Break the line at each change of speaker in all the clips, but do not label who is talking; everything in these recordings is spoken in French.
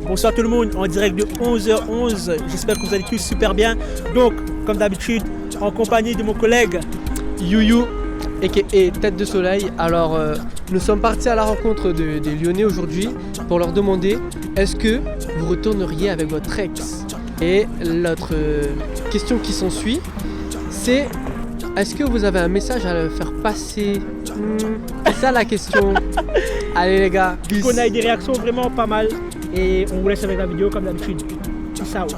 Bonsoir tout le monde, en direct de 11h11. J'espère que vous allez tous super bien. Donc, comme d'habitude, en compagnie de mon collègue
Youyou, aka Tête de Soleil. Alors, nous sommes partis à la rencontre des Lyonnais aujourd'hui pour leur demander est-ce que vous retourneriez avec votre ex? Et l'autre question qui s'ensuit, c'est est-ce que vous avez un message à leur faire passer? C'est ça la question. Allez les gars,
peace. On a eu des réactions vraiment pas mal et on vous laisse avec la vidéo comme d'habitude. Peace out.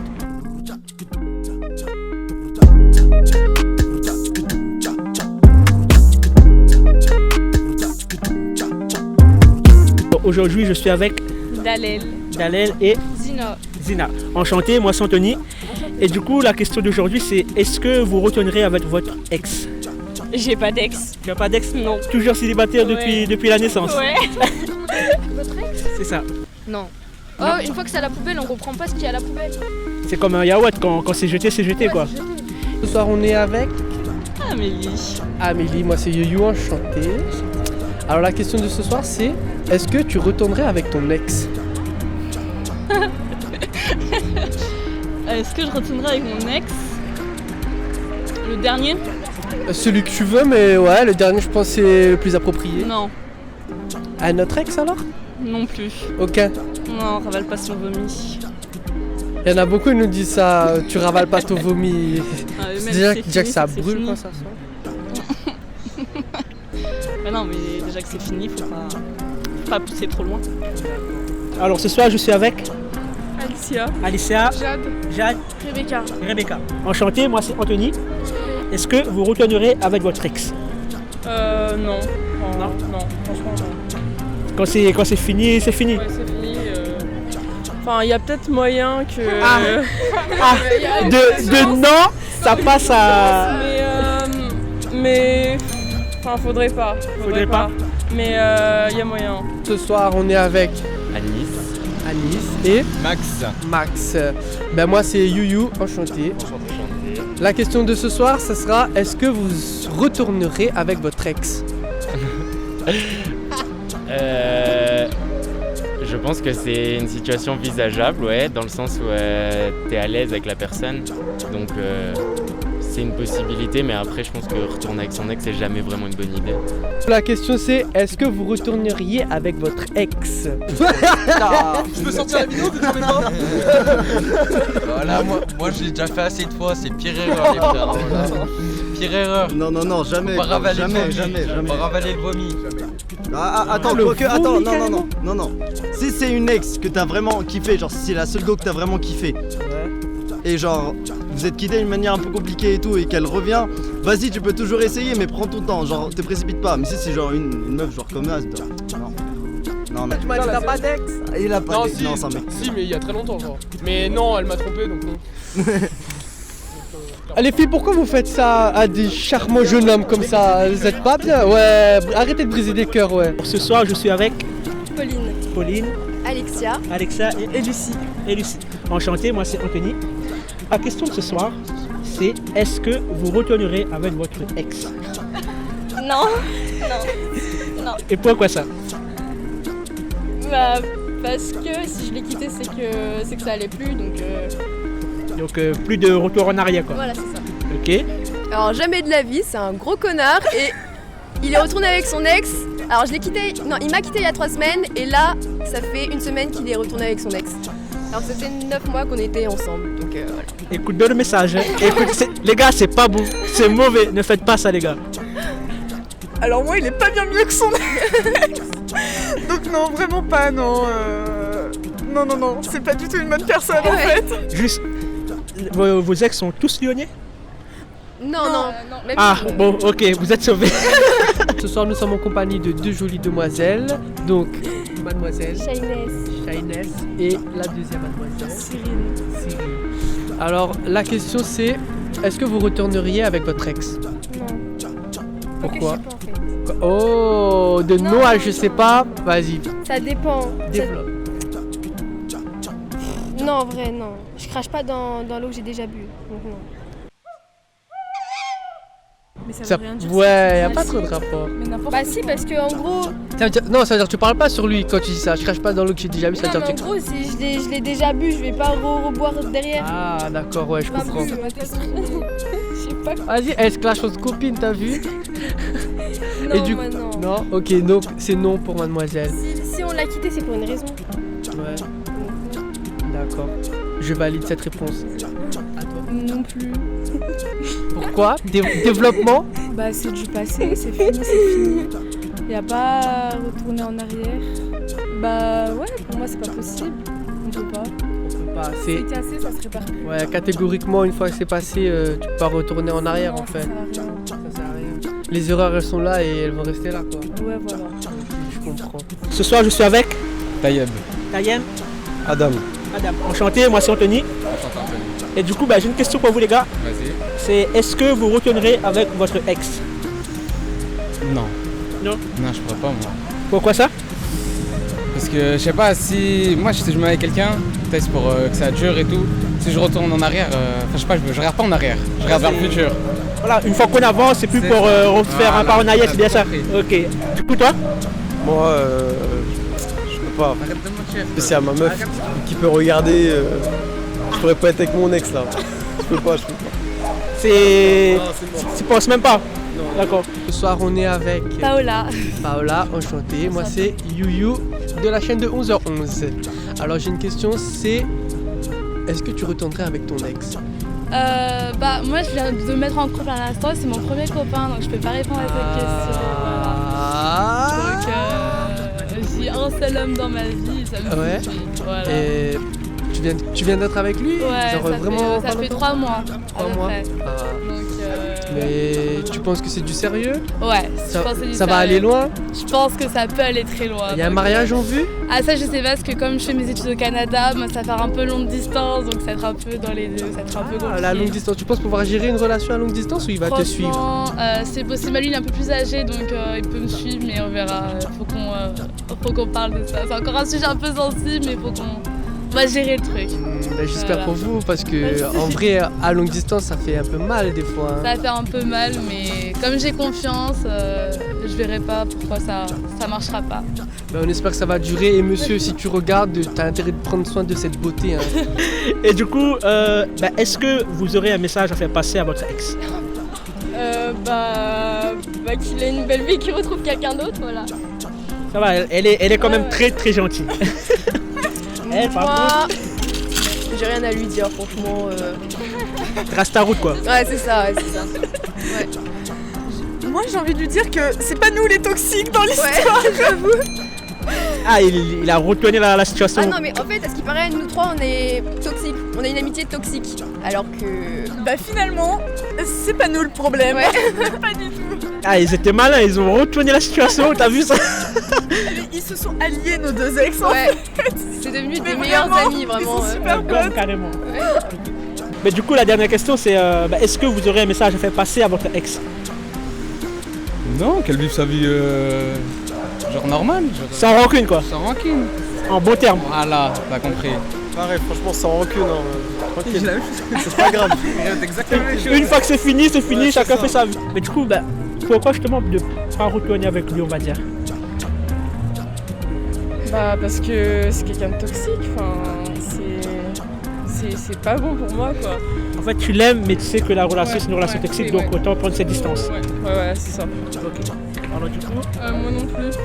Aujourd'hui, je suis avec Dalel et Zina. Enchanté, moi c'est Anthony. Et du coup, la question d'aujourd'hui, c'est est-ce que vous retournerez avec votre ex?
J'ai pas d'ex.
Tu n'as pas d'ex?
Non.
Toujours célibataire depuis la naissance?
Ouais.
Votre ex?
C'est ça.
Non. Oh, une fois que c'est à la poubelle, on comprend pas ce qu'il y a à la poubelle.
C'est comme un yaourt, quand c'est jeté, c'est jeté quoi.
ce soir on est avec
Amélie,
moi c'est Youyou, enchanté. Alors la question de ce soir c'est est-ce que tu retournerais avec ton ex?
Est-ce que je retournerai avec mon ex? Le dernier?
Celui que tu veux, mais ouais, le dernier je pense c'est le plus approprié.
Non.
À notre ex alors?
Non plus.
Ok.
Non, ravale pas son vomi.
Il y en a beaucoup qui nous disent ça, tu ravales pas ton vomi. Déjà que ça brûle quand ça sort.
Mais non, mais déjà que c'est fini, faut pas pousser trop loin.
Alors ce soir, je suis avec
Alicia,
Jade, Rebecca. Enchanté, moi c'est Anthony. Est-ce que vous retournerez avec votre ex?
Non.
Non.
Non, franchement non.
Quand c'est fini, c'est fini.
Ouais, c'est fini. Enfin, il y a peut-être moyen que...
De non, ça passe à...
Mais... Enfin, faudrait pas. Mais il y a moyen.
Ce soir on est avec Anis et Max. Ben moi c'est Youyou, enchanté. La question de ce soir, ça sera est-ce que vous retournerez avec votre ex?
Je pense que c'est une situation envisageable, ouais, dans le sens où t'es à l'aise avec la personne. Donc c'est une possibilité, mais après je pense que retourner avec son ex, c'est jamais vraiment une bonne idée.
La question c'est est-ce que vous retourneriez avec votre ex?
Je peux sortir la vidéo que j'en ai pas. Voilà, moi j'ai déjà fait assez de fois, c'est pire erreur les frères. Pire erreur.
Non, jamais.
On va ravaler
Jamais.
On va ravaler le vomi.
Attends, non. Si c'est une ex que t'as vraiment kiffé, genre si c'est la seule go que t'as vraiment kiffé, et genre vous êtes quitté d'une manière un peu compliquée et tout, et qu'elle revient, vas-y, tu peux toujours essayer, mais prends ton temps, genre te précipite pas. Mais si c'est genre une meuf genre comme Nas, non.
Tu m'as dit t'as pas d'ex?
Il a pas d'ex,
si,
non, ça mec.
Si, mais il y a très longtemps, genre. Mais non, elle m'a trompé, donc non.
Les filles, pourquoi vous faites ça à des charmants jeunes hommes comme ça? Vous êtes pas bien? Ouais, arrêtez de briser des cœurs, ouais.
Ce soir, je suis avec Pauline,
Alexia
et Lucie. Enchanté, moi c'est Anthony. La question de ce soir, c'est est-ce que vous retournerez avec votre ex?
Non.
Et pourquoi ça?
Bah, parce que si je l'ai quitté, c'est que ça allait plus, donc...
Donc plus de retour en arrière quoi.
Voilà, c'est ça.
Ok.
Alors jamais de la vie, c'est un gros connard et il est retourné avec son ex. Alors je l'ai quitté, non il m'a quitté il y a 3 semaines et là ça fait 1 semaine qu'il est retourné avec son ex. Alors c'était 9 mois qu'on était ensemble, donc voilà.
Écoute bien le message, hein. Écoute, les gars c'est pas bon, c'est mauvais, ne faites pas ça les gars.
Alors moi il est pas bien mieux que son ex. Donc non, vraiment pas, non. Non, c'est pas du tout une bonne personne en fait.
Juste, vos ex sont tous lyonnais?
Non. Même
Bon, ok, vous êtes sauvés.
Ce soir nous sommes en compagnie de 2 jolies demoiselles. Donc, mademoiselle Shainess et la deuxième mademoiselle Cyril. Alors, la question c'est est-ce que vous retourneriez avec votre ex?
Non.
Pourquoi?
Je sais pas, en fait.
Oh, de non à je sais pas, vas-y.
Ça dépend.
Développe.
Non, en vrai, non. Je crache pas dans l'eau que j'ai déjà bu, donc non. Mais ça veut rien dire.
Ouais, y a pas trop de rapport.
Mais n'importe
Bah si, parce que en gros...
Ça veut dire... Non, ça veut dire que tu parles pas sur lui quand tu dis ça. Je crache pas dans l'eau que j'ai déjà vu, ça
Non,
veut
mais
dire
en gros, si je l'ai déjà bu, je vais pas reboire derrière.
Ah, d'accord, ouais, je
Pas
comprends.
bu, je sais pas quoi.
Vas-y, elle se clash entre copines, t'as vu?
Non,
Et du
moi non.
Non? Ok, non, c'est non pour mademoiselle.
Si on l'a quitté, c'est pour une raison.
Ouais. D'accord. Je valide cette réponse. À toi.
Non plus.
Pourquoi? Développement?
Bah c'est du passé, c'est fini. Y a pas à retourner en arrière. Bah ouais, pour moi c'est pas possible. On peut pas.
Bah,
C'est cassé, ça se répare plus.
Ouais, catégoriquement, une fois que c'est passé, tu peux pas retourner en arrière
Non,
en fait.
Ça sert à rien.
Ça sert à rien. Les erreurs, elles sont là et elles vont rester là, quoi.
Ouais, voilà.
Je comprends.
Ce soir, je suis avec
Tayeb.
Tayem.
Adam.
Adam. Enchanté, moi c'est Anthony.
Enchanté Anthony.
Et du coup, j'ai une question pour vous les gars.
Vas-y.
C'est est-ce que vous retournerez avec votre ex?
Non.
Non?
Non, je pourrais pas moi.
Pourquoi ça?
Parce que je sais pas, si moi si je me mets avec quelqu'un, peut-être c'est pour que ça dure et tout. Si je retourne en arrière, enfin je sais pas, je regarde pas en arrière, je regarde vers le futur.
Voilà, une fois qu'on avance, c'est plus pour refaire un pas en arrière, c'est bien ça? Ok. Du coup, toi?
Moi, je peux pas.
Arrête de mentir.
C'est à ma meuf qui peut regarder. Je pourrais pas être avec mon ex là. Je peux pas.
C'est.
Non, c'est bon.
Tu penses même pas? D'accord.
Ce soir, on est avec
Paola.
Paola, enchantée. Moi, c'est Youyou de la chaîne de 11h11. Alors, j'ai une question, c'est est-ce que tu retournerais avec ton ex?
Bah moi je viens de me mettre en couple à l'instant, c'est mon premier copain donc je peux pas répondre à cette question. Voilà. Donc j'ai un seul homme dans ma vie, ça me suffit. Voilà.
Et tu viens d'être avec lui?
Ouais,
genre, vraiment
ça fait 3 mois.
3 mois.
Donc,
mais tu penses que c'est du sérieux?
Ouais,
ça,
je pense que c'est du
ça va
sérieux.
aller loin?
Je pense que ça peut aller très loin.
Il y a un mariage en vue?
Ah ça je sais pas parce que comme je fais mes études au Canada, moi, ça va faire un peu longue distance donc ça va être un peu dans les deux, ça va être un peu compliqué.
La longue distance, tu penses pouvoir gérer une relation à longue distance ou il va te suivre?
Franchement, c'est possible, lui il est un peu plus âgé donc il peut me suivre mais on verra, faut qu'on parle de ça. C'est encore un sujet un peu sensible mais faut qu'on va gérer le truc.
J'espère pour vous parce que en vrai à longue distance ça fait un peu mal des fois.
Ça va faire un peu mal mais comme j'ai confiance, je verrai pas pourquoi ça marchera pas.
On espère que ça va durer et monsieur si tu regardes t'as intérêt de prendre soin de cette beauté. Hein.
Et du coup, est-ce que vous aurez un message à faire passer à votre ex?
Qu'il ait une belle vie, qu'il retrouve quelqu'un d'autre, voilà.
Ça va, elle est quand même très très gentille. Elle, par contre,
j'ai rien à lui dire, franchement.
trace ta route quoi.
Ouais, c'est ça. Ouais.
Moi j'ai envie de lui dire que c'est pas nous les toxiques dans l'histoire.
Ouais, j'avoue.
Ah, il a retourné la situation.
Ah non, mais en fait, à ce qui paraît, nous trois, on est toxiques. On a une amitié toxique. Alors que...
Bah finalement, c'est pas nous le problème.
Ouais.
Pas du tout.
Ah, ils étaient malins, ils ont retourné la situation, t'as vu ça?
Ils se sont alliés nos deux ex en
Ouais.
fait.
C'est devenu
Mais
des meilleurs
vraiment,
amis, vraiment.
Ils sont super potes.
Carrément. Mais du coup, la dernière question, c'est est-ce que vous aurez un message à faire passer à votre ex?
Non, qu'elle vive sa vie genre normale.
Sans rancune quoi.
Sans rancune.
En bon terme.
Voilà, t'as compris.
Pareil, franchement, sans rancune. Tranquille. C'est pas grave.
Exactement.
Une fois que c'est fini,
Ouais,
chacun
ça.
fait sa vie. Mais du coup, pourquoi justement de pas retourner avec lui, on va dire?
Bah parce que c'est quelqu'un de toxique, enfin c'est pas bon pour moi quoi.
En fait, tu l'aimes, mais tu sais que la relation c'est une relation toxique, donc
ouais.
autant prendre ses distances.
Ouais, c'est ça.
Ok. Alors du coup,
Moi non plus.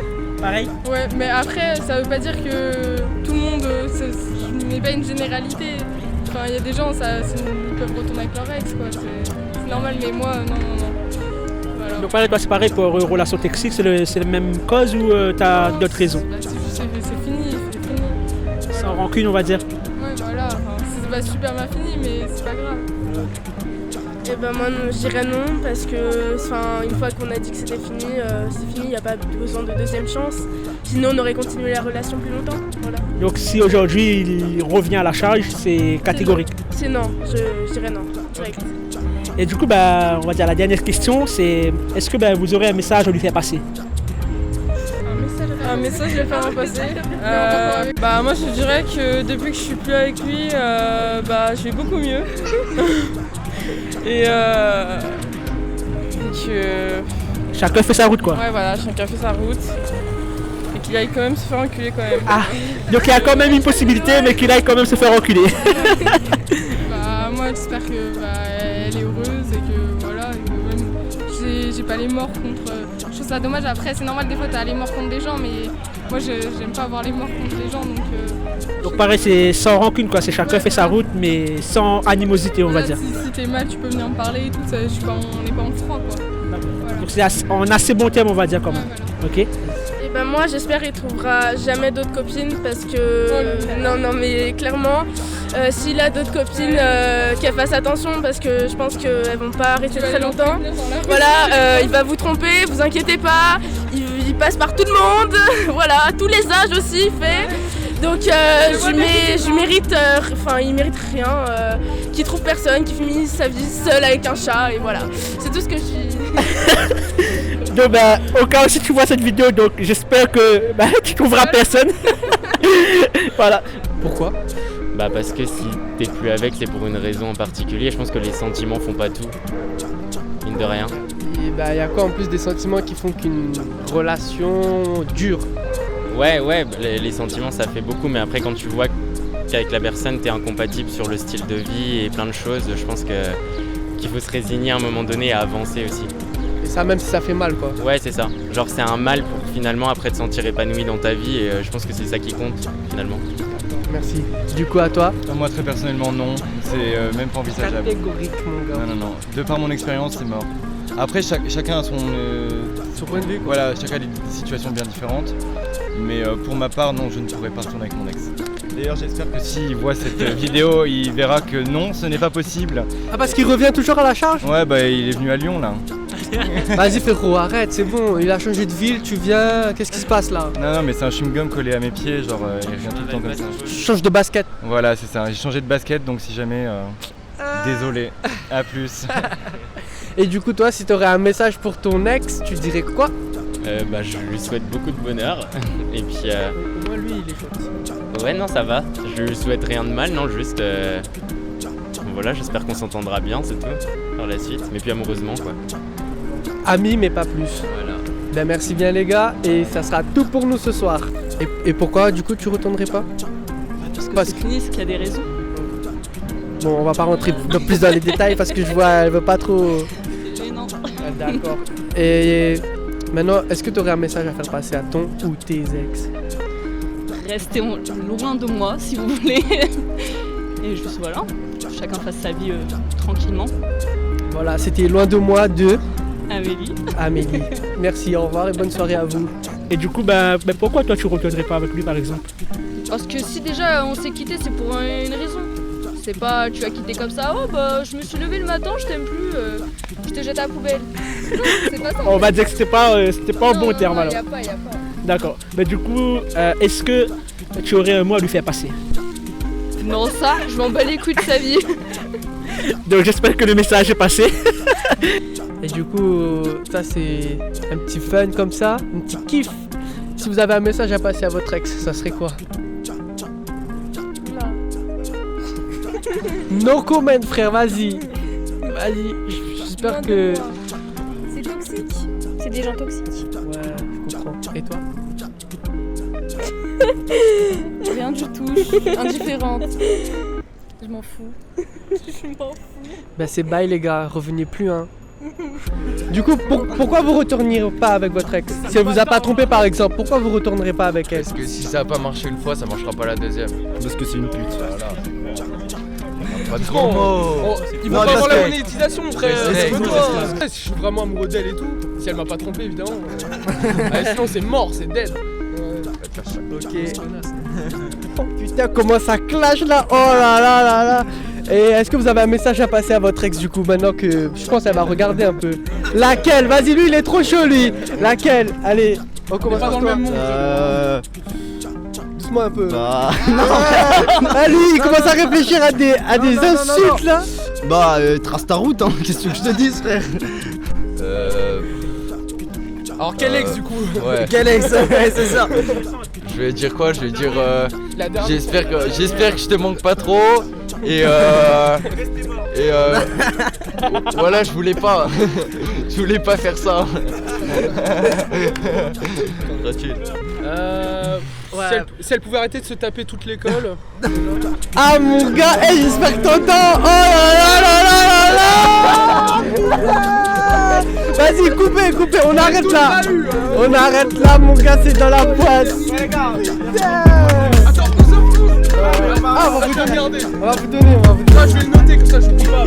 pareil.
Ouais, mais après, ça veut pas dire que tout le monde, ce n'est pas une généralité. Enfin, il y a des gens, ils peuvent retourner avec leur ex, quoi. C'est normal, mais moi, non. Voilà.
Donc pareil, toi c'est pareil pour relation toxique, c'est la même cause ou t'as d'autres raisons?
Bah, c'est fini.
Sans rancune, on va dire.
Ouais, voilà. Enfin, c'est pas super mal fini, mais c'est pas grave.
Et ben moi je dirais non parce que une fois qu'on a dit que c'était fini, c'est fini, il n'y a pas besoin de deuxième chance. Sinon on aurait continué la relation plus longtemps. Voilà.
Donc si aujourd'hui il revient à la charge, c'est catégorique.
C'est non, je dirais non, direct.
Et du coup, on va dire la dernière question, c'est est-ce que vous aurez un message à lui faire passer?
Un message à faire passer. Moi je dirais que depuis que je suis plus avec lui, je vais beaucoup mieux. Et
Chacun fait sa route quoi.
Ouais, voilà, chacun fait sa route. Et qu'il aille quand même se faire enculer quand même.
Ah, donc il y a quand même une possibilité, mais qu'il aille quand même se faire enculer.
Bah, moi, j'espère que elle est heureuse et que voilà, et que même j'ai pas les morts contre. Je trouve ça dommage. Après, c'est normal, des fois, t'as les morts contre des gens, mais moi, j'aime pas avoir les morts contre les gens,
Donc pareil, c'est sans rancune quoi, c'est chacun fait sa route, mais sans animosité on va dire.
Si t'es mal, tu peux venir me parler et tout, ça, on n'est pas en froid quoi. Voilà.
Donc c'est en assez bon terme on va dire quand même.
Voilà.
Ok.
Et ben moi j'espère qu'il trouvera jamais d'autres copines parce que non mais clairement s'il a d'autres copines qu'elle fasse attention parce que je pense qu'elles vont pas rester très longtemps. Voilà, il va vous tromper, vous inquiétez pas, il passe par tout le monde, voilà, tous les âges aussi il fait. Donc il mérite rien, qu'il trouve personne, qu'il finisse sa vie seul avec un chat et voilà. C'est tout ce que je dis.
Donc au cas où si tu vois cette vidéo, donc j'espère que tu trouveras personne. Voilà.
Pourquoi?
Bah parce que si t'es plus avec, c'est pour une raison en particulier. Je pense que les sentiments font pas tout, mine de rien.
Et il y a quoi en plus des sentiments qui font qu'une relation dure?
Ouais, les sentiments ça fait beaucoup, mais après quand tu vois qu'avec la personne t'es incompatible sur le style de vie et plein de choses, je pense qu'il faut se résigner à un moment donné et à avancer aussi.
Et ça même si ça fait mal quoi.
Ouais c'est ça, genre c'est un mal pour finalement après te sentir épanoui dans ta vie et je pense que c'est ça qui compte finalement.
Merci. Du coup à toi?
Moi très personnellement non, c'est même pas envisageable.
Catégorique mon gars.
Non. De par mon expérience c'est mort. Après chacun a son
point de vue quoi.
Voilà, chacun a des situations bien différentes. Mais pour ma part non, je ne pourrais pas retourner avec mon ex. D'ailleurs j'espère que s'il voit cette vidéo, il verra que non, ce n'est pas possible.
Ah parce qu'il revient toujours à la charge?
Ouais il est venu à Lyon là.
Vas-y frérot, arrête, c'est bon, il a changé de ville, tu viens, qu'est-ce qui se passe là?
Non mais c'est un chewing-gum collé à mes pieds, genre il revient tout le temps comme ça.
Change de basket.
Voilà c'est ça, j'ai changé de basket donc si jamais, désolé, à plus.
Et du coup toi si t'aurais un message pour ton ex, tu dirais quoi?
Je lui souhaite beaucoup de bonheur et puis...
Au moins lui il est gentil.
Ouais non ça va, je lui souhaite rien de mal, non juste... Voilà, j'espère qu'on s'entendra bien, c'est tout, par la suite, mais puis amoureusement quoi.
Amis mais pas plus.
Voilà.
Merci bien les gars, et ça sera tout pour nous ce soir. Et pourquoi du coup tu retournerais pas?
Parce que c'est fini, qu'il y a des raisons.
Bon on va pas rentrer plus dans les détails parce que je vois elle veut pas trop...
C'est gênant.
D'accord. Et maintenant, est-ce que tu aurais un message à faire passer à ton ou tes ex?
Restez loin de moi si vous voulez. Et juste voilà, chacun fasse sa vie tranquillement.
Voilà, c'était Loin de moi de
Amélie.
Merci, au revoir et bonne soirée à vous.
Et du coup, pourquoi toi tu retournerais pas avec lui par exemple?
Parce que si déjà on s'est quitté, c'est pour une raison. C'est pas tu as quitté comme ça, je me suis levée le matin, je t'aime plus, je te jette à la poubelle. Non, c'est pas ça.
On va dire que c'était pas en bon terme alors.
Y a pas.
D'accord. Mais du coup, est-ce que tu aurais un mot à lui faire passer?
Non, ça, je m'en bats les couilles de sa vie.
Donc j'espère que le message est passé.
Et du coup, ça c'est un petit fun comme ça, un petit kiff. Si vous avez un message à passer à votre ex, ça serait quoi? No comment frère, vas-y, j'espère que...
C'est toxique, c'est des gens toxiques.
Ouais, je comprends. Et toi?
Rien du tout, je suis indifférente. Je m'en fous.
C'est bye les gars, revenez plus hein. Du coup, pourquoi vous retournerez pas avec votre ex? Si elle vous a pas trompé par exemple, pourquoi vous retournerez pas avec elle?
Parce que si ça a pas marché une fois, ça marchera pas la deuxième.
Parce que c'est une pute.
Voilà.
Pas de gros mots.
Il faut pas avoir la monétisation frère. Je suis vraiment amoureux d'elle et tout. Si elle m'a pas trompé évidemment. Sinon c'est mort, c'est dead. Ok. Oh putain comment ça clash là. Oh là là là là. Et est-ce que vous avez un message à passer à votre ex du coup maintenant que je pense qu'elle va regarder un peu? Laquelle? Vas-y lui il est trop chaud lui. Laquelle? Allez, on commence par toi. Doucement un peu.
Non.
Lui il commence à réfléchir à des insultes là.
Trace ta route hein, qu'est-ce que je te dis frère?
Alors quel ex du coup?
Ouais.
Quel ex? Ouais c'est ça.
Je vais dire quoi? Je vais dire j'espère que je te manque pas trop et Voilà, je voulais pas. Je voulais pas faire ça. Gratuit.
Si elle pouvait arrêter de se taper toute l'école. Ah mon gars, j'espère que t'entends. Oh là là là là là. Vas-y, coupez, on arrête là. On arrête là, mon gars, c'est dans la boîte.
Attends, on s'en fout.
On va vous donner.
Je vais le noter comme ça je ne dis pas.